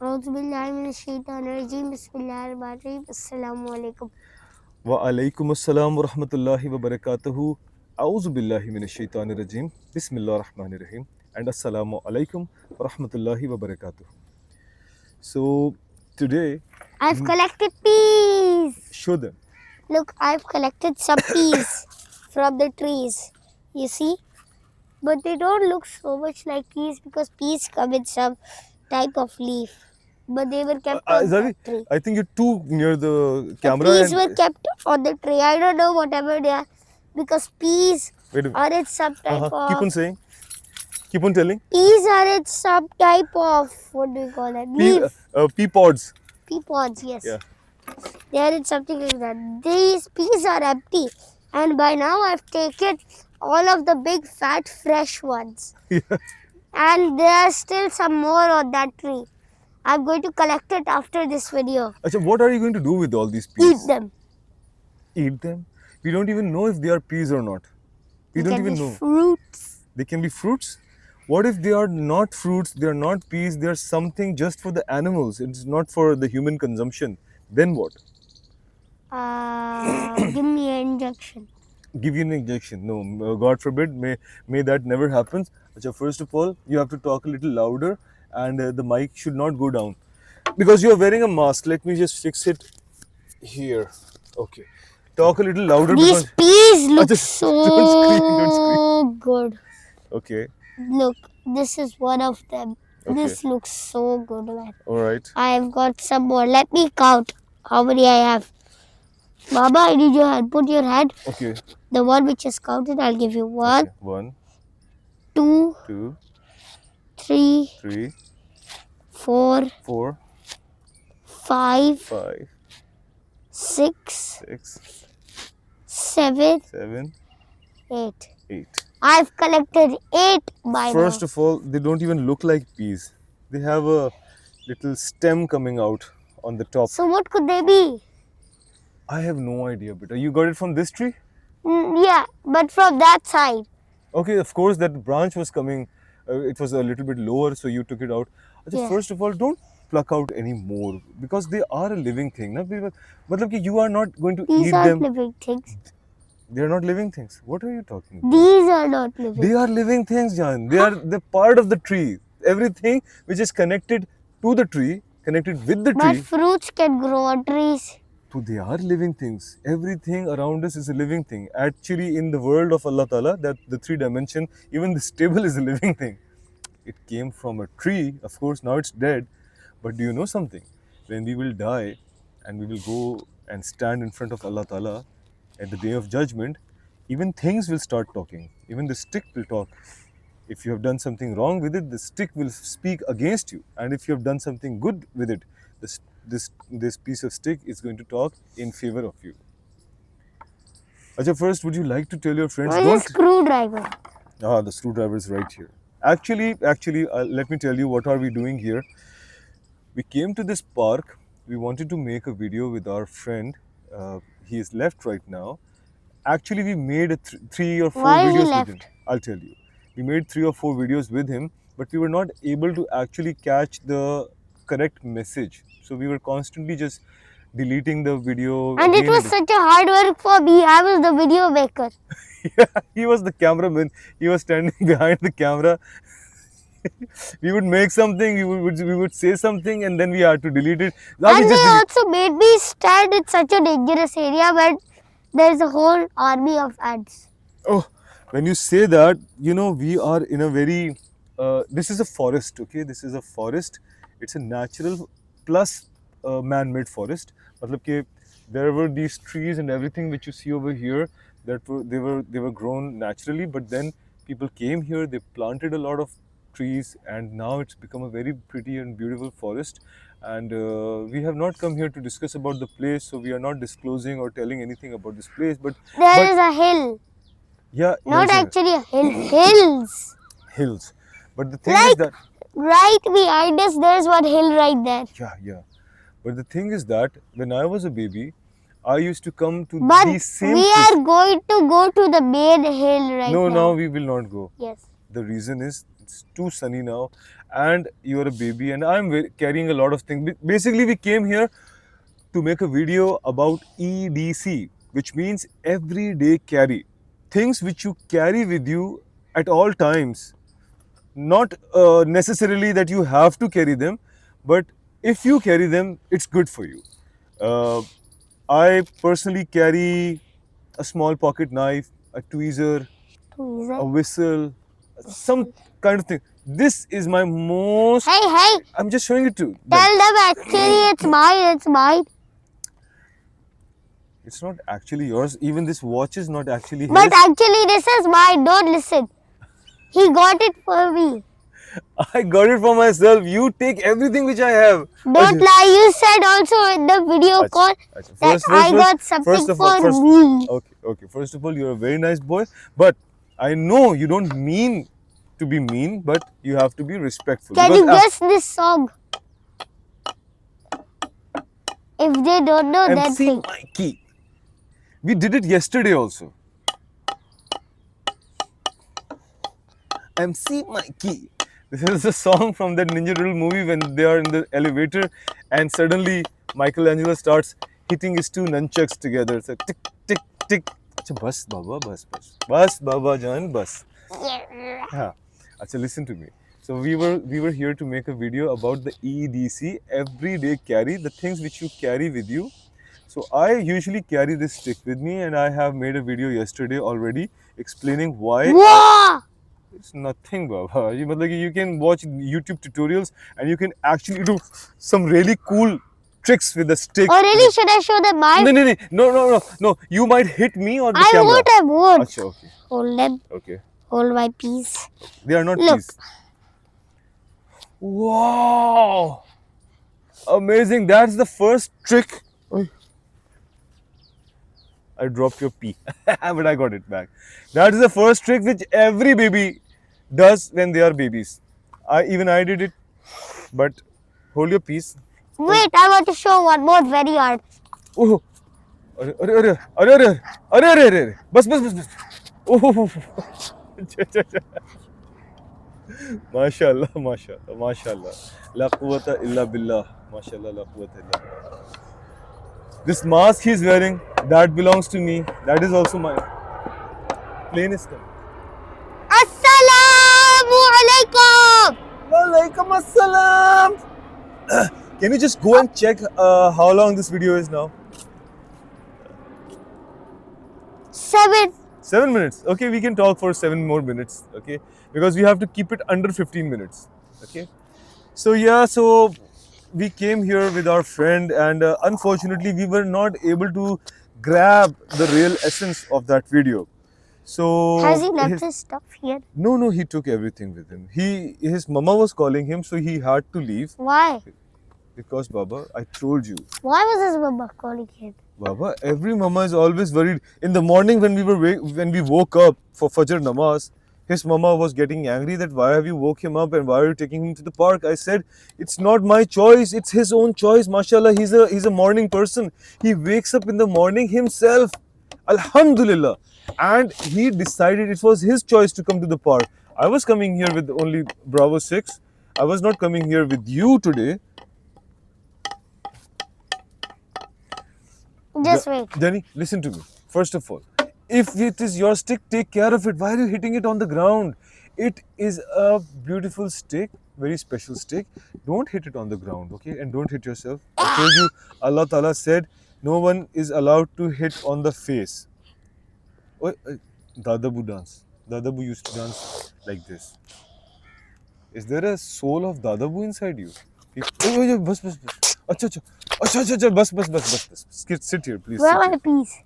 औज़ुबिल्लाहिमिनश्शैतानिर्रजीम बिस्मिल्लाहिर्रहमानिर्रहीम अस्सलामु अलैकुम। वालेकुम अस्सलाम वरहमतुल्लाहि वबरकातुहू औज़ु बिल्लाहि मिनश्शैतानिर्रजीम बिस्मिल्लाहिर्रहमानिर्रहीम and assalamu alaikum warahmatullahi wabarakatuh. So today, I've collected peas. show them. Look, I've collected some peas from the trees. You see? But they don't look so much like peas because peas come in some type of leaf. But they were kept on Zavi, that tree. I think you're too near the The camera peas and were kept on the tree. I don't know whatever they are because peas wait a minute. are in some type Keep on of saying. Keep on telling. peas are in some type of what do we call that? Leaf. Pea pods. Pea pods, yes. Yeah. They are in something like that. These peas are empty, and by now I've taken all of the big, fat, fresh ones. Yeah. And there are still some more on that tree. I'm going to collect it after this video. Achha, what are you going to do with all these peas? Eat them. Eat them? We don't even know if they are peas or not. We They don't can even be know. fruits. They can be fruits. What if they are not fruits, they are not peas, they are something just for the animals, it's not for the human consumption? Then what? Give me an injection. Give you an injection? No, God forbid, may that never happens. Achha, first of all, you have to talk a little louder and the mic should not go down. Because you are wearing a mask, let me just fix it here. Okay. Talk a little louder These because... peas look Achha, don't scream, don't scream. so good. Okay. Look, this is one of them. Okay. This looks so good, man. Alright. I've got some more. Let me count how many I have. Mama, I need your hand. Put your hand. Okay. The one which is counted, I'll give you one, Okay. 1, 2, 2, 3, 3, 4, 4, 5, 5, 6, 6, 7, 7, 8. 8. I've collected 8 by First now. of all, they don't even look like peas. They have a little stem coming out on the top. So what could they be? I have no idea, but you got it from this tree? Yeah, but from that side. Okay, of course, that branch was coming. It was a little bit lower, so you took it out. Achha, Yeah. first of all, don't pluck out any more because they are a living thing. Na? Matlab ki you are not going to These eat aren't them. living things. They are not living things. What are you talking about? These are not living. They are living things, Jan. They are the part of the tree. Everything which is connected to the tree, connected with the But tree. fruits can grow on trees. So they are living things. Everything around us is a living thing. Actually, in the world of Allah Ta'ala, that the three dimension, even this table is a living thing. It came from a tree. Of course, now it's dead. But do you know something? When we will die and we will go and stand in front of Allah Ta'ala at the day of judgment, even things will start talking. Even the stick will talk. If you have done something wrong with it, the stick will speak against you. And if you have done something good with it, this piece of stick is going to talk in favor of you. Acha, first, would you like to tell your friends? Where's the screwdriver? Ah, the screwdriver is right here. Actually, let me tell you what are we doing here. We came to this park. We wanted to make a video with our friend. He is left right now. Actually, we made three or four Why is he videos with left? him. I'll tell you. We made 3 or 4 videos with him, but we were not able to actually catch the correct message. So we were constantly just deleting the video. And it was such a hard work for me. I was the video maker. Yeah, he was the cameraman. He was standing behind the camera. We would make something, we would say something, and then we had to delete it. And they also made me stand in such a dangerous area where there's a whole army of ants. Oh, when you say that, you know, we are in a very, this is a forest, okay? This is a forest. It's a natural plus man-made forest. Matlab ke there were these trees and everything which you see over here they were grown naturally, but then people came here, they planted a lot of trees, and now it's become a very pretty and beautiful forest. And we have not come here to discuss about the place, so we are not disclosing or telling anything about this place. But there is a hill. Yeah, not actually a hill. Hills. Hills. But the thing is that right behind us, there's one hill right there. Yeah. But the thing is that when I was a baby, I used to come to But these same we places. are going to go to the main hill right now. No, now we will not go. Yes. The reason is It's too sunny now, and you're a baby, and I'm carrying a lot of things. Basically, we came here to make a video about EDC, which means everyday carry. Things which you carry with you at all times. Not necessarily that you have to carry them, but if you carry them, it's good for you. Uh, I personally carry a small pocket knife, a tweezer, a whistle, some kind of thing. This is my most. Hey, hey, I'm just showing it to them. tell them actually it's mine, it's mine. It's not actually yours. Even this watch is not actually his. But actually this is mine, don't listen. He got it for me. I got it for myself. You take everything which I have. Don't lie, you said also in the video Acha, call acha. that I got something for me. Okay. First of all, you're a very nice boy, but I know you don't mean to be mean, but you have to be respectful. Can because, you guess this song? If they don't know, then MC think. Mikey. We did it yesterday also. MC Mikey. This is a song from that Ninja Turtle movie when they are in the elevator and suddenly Michelangelo starts hitting his two nunchucks together. It's like tick, tick, tick. Acha, bas, Baba, bas, bas. Bas, Baba Jan, bas. Yeah. Acha, listen to me. So we were here to make a video about the EDC, everyday carry, the things which you carry with you. So I usually carry this stick with me, and I have made a video yesterday already explaining why. Wow! It's nothing, Baba. You can watch YouTube tutorials and you can actually do some really cool tricks with the stick. Oh really? Should I show them mine? No. You might hit me or the I camera. won't. Acha, okay. Hold them. Okay. Hold my piece. They are not Look. these. Wow! Amazing. That's the first trick. I dropped your pee, but I got it back. That is the first trick which every baby does when they are babies. I did it, but hold your peace. Wait, I want to show one more very hard. Oh, अरे बस ओह माशाल्लाह ला quwwata illa billah माशाल्लाह ला quwwata illa billah. This mask he's wearing, that belongs to me. That is also mine. Plane is coming. Assalamu alaikum. Walaikum assalam. Can you just go and check how long this video is now? 7. 7 minutes. Okay, we can talk for 7 more minutes. Okay, because we have to keep it under 15 minutes. Okay, so yeah, so we came here with our friend, and unfortunately, we were not able to grab the real essence of that video. So Has he left his stuff here? No, he took everything with him. His mama was calling him, so he had to leave. Why? Because Baba, I told you, Why was his mama calling him? Baba, every mama is always worried. In the morning when we woke up for Fajr namaz, his mama was getting angry that why have you woke him up and why are you taking him to the park? I said, it's not my choice, it's his own choice. Mashallah, he's a morning person. He wakes up in the morning himself. Alhamdulillah. And he decided it was his choice to come to the park. I was coming here with only Bravo 6. I was not coming here with you today. Just wait. Danny, listen to me. First of all, if it is your stick, take care of it. Why are you hitting it on the ground? It is a beautiful stick, very special stick. Don't hit it on the ground, okay? And don't hit yourself. I told you, Allah Ta'ala said, no one is allowed to hit on the face. Oh, Dadabu dance. Dadabu used to dance like this. Is there a soul of Dadabu inside you? Bas. Acha, bas. Sit here, please. Where sit are here. my peas?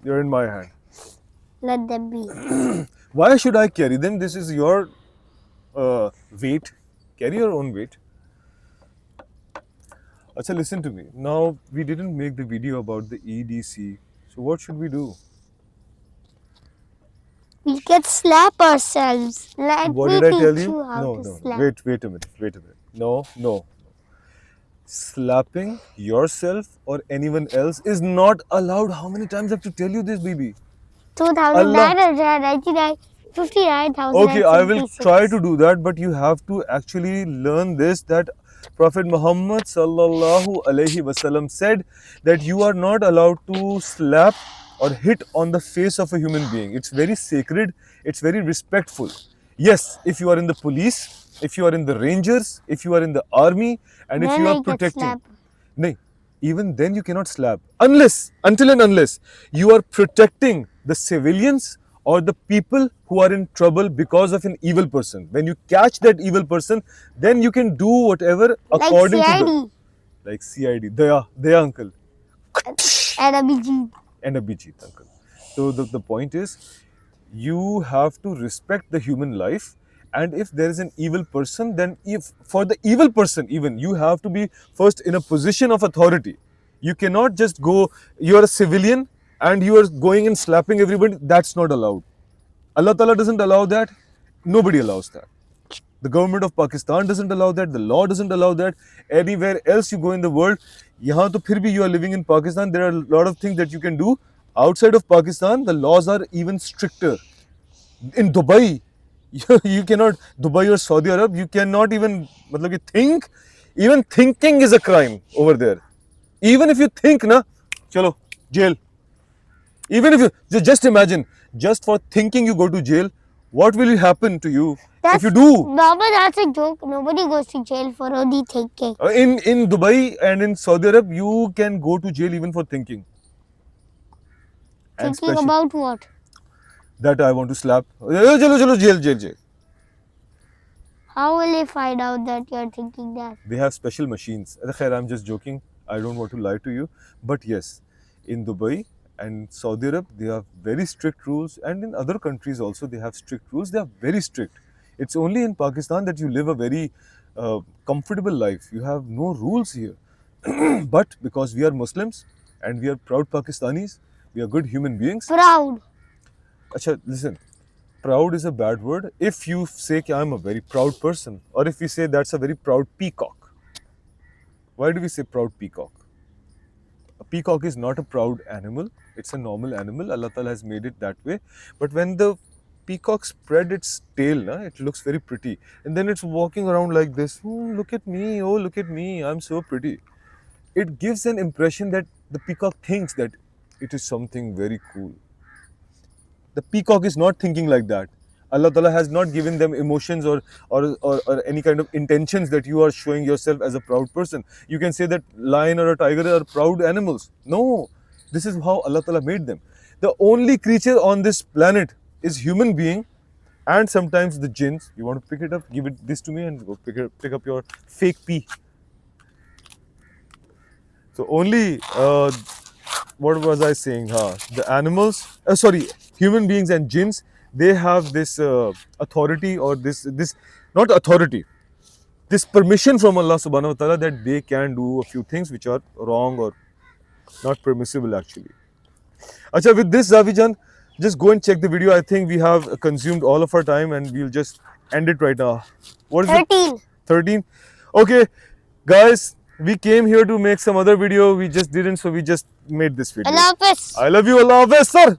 You're in my hand. Let them be. Why should I carry them? This is your weight. Carry your own weight. Acha, listen to me. Now, we didn't make the video about the EDC. So what should we do? We can slap ourselves. Let What me did I teach tell you you? how to No. slap. Wait a minute. No. Slapping yourself or anyone else is not allowed. How many times I have to tell you this, baby? 2,999. 59,076. Okay, I will try to do that, but you have to actually learn this, that Prophet Muhammad sallallahu alaihi wasallam said that you are not allowed to slap or hit on the face of a human being. It's very sacred, it's very respectful. Yes, if you are in the police, if you are in the rangers, if you are in the army, and if Then you I are can protecting. slap. No, even then you cannot slap until and unless you are protecting the civilians or the people who are in trouble because of an evil person. When you catch that evil person, then you can do whatever Like according to the CID like CID. Daya uncle and Abhijit. and Abhijit uncle. So the point is, you have to respect the human life, and if there is an evil person, then if for the evil person even you have to be first in a position of authority. You cannot just go, you are a civilian and you are going and slapping everybody. That's not allowed. Allah Ta'ala doesn't allow that. Nobody allows that. The government of Pakistan doesn't allow that. The law doesn't allow that. Anywhere else you go in the world, यहाँ तो फिर भी you are living in Pakistan. There are a lot of things that you can do. Outside of Pakistan, the laws are even stricter. In Dubai, you cannot, Dubai or Saudi Arab, you cannot even, मतलब कि think, even thinking is a crime over there. Even if you think, na, chalo, jail. Even if you just imagine, just for thinking you go to jail, what will happen to you if you do? Baba, that's a joke. Nobody goes to jail for only thinking. In Dubai and in Saudi Arab, you can go to jail even for thinking. And Thinking about what? that I want to slap. Chalo, jail. How will they find out that you're thinking that? They have special machines. Khair, I'm just joking. I don't want to lie to you. But yes, in Dubai and Saudi Arab, they have very strict rules. And in other countries also, they have strict rules. They are very strict. It's only in Pakistan that you live a very comfortable life. You have no rules here. But because we are Muslims and we are proud Pakistanis, we are good human beings. Proud. Acha, listen. Proud is a bad word. If you say कि I'm a very proud person, or if we say that's a very proud peacock. Why do we say proud peacock? A peacock is not a proud animal. It's a normal animal. Allah Ta'ala has made it that way. But when the peacock spread its tail, it looks very pretty. And then it's walking around like this. Look at me. Oh, look at me. I'm so pretty. It gives an impression that the peacock thinks that it is something very cool. The peacock is not thinking like that. Allah Ta'ala has not given them emotions or any kind of intentions that you are showing yourself as a proud person. You can say that lion or a tiger are proud animals. No, this is how Allah Ta'ala made them. The only creature on this planet is human being and sometimes the jinns. You want to pick it up? Give it this to me and go pick up your fake pea. So only what was I saying? The animals, human beings and jinns, they have this authority or this not authority, this permission from Allah subhanahu wa ta'ala that they can do a few things which are wrong or not permissible actually. Acha, with this, Zavijan, just go and check the video. I think we have consumed all of our time and we'll just end it right now. What is 13. it? 13? Okay, guys, we came here to make some other video. We just didn't, so we just made this video. Allah Hafiz. I love you. Allah Hafiz, sir.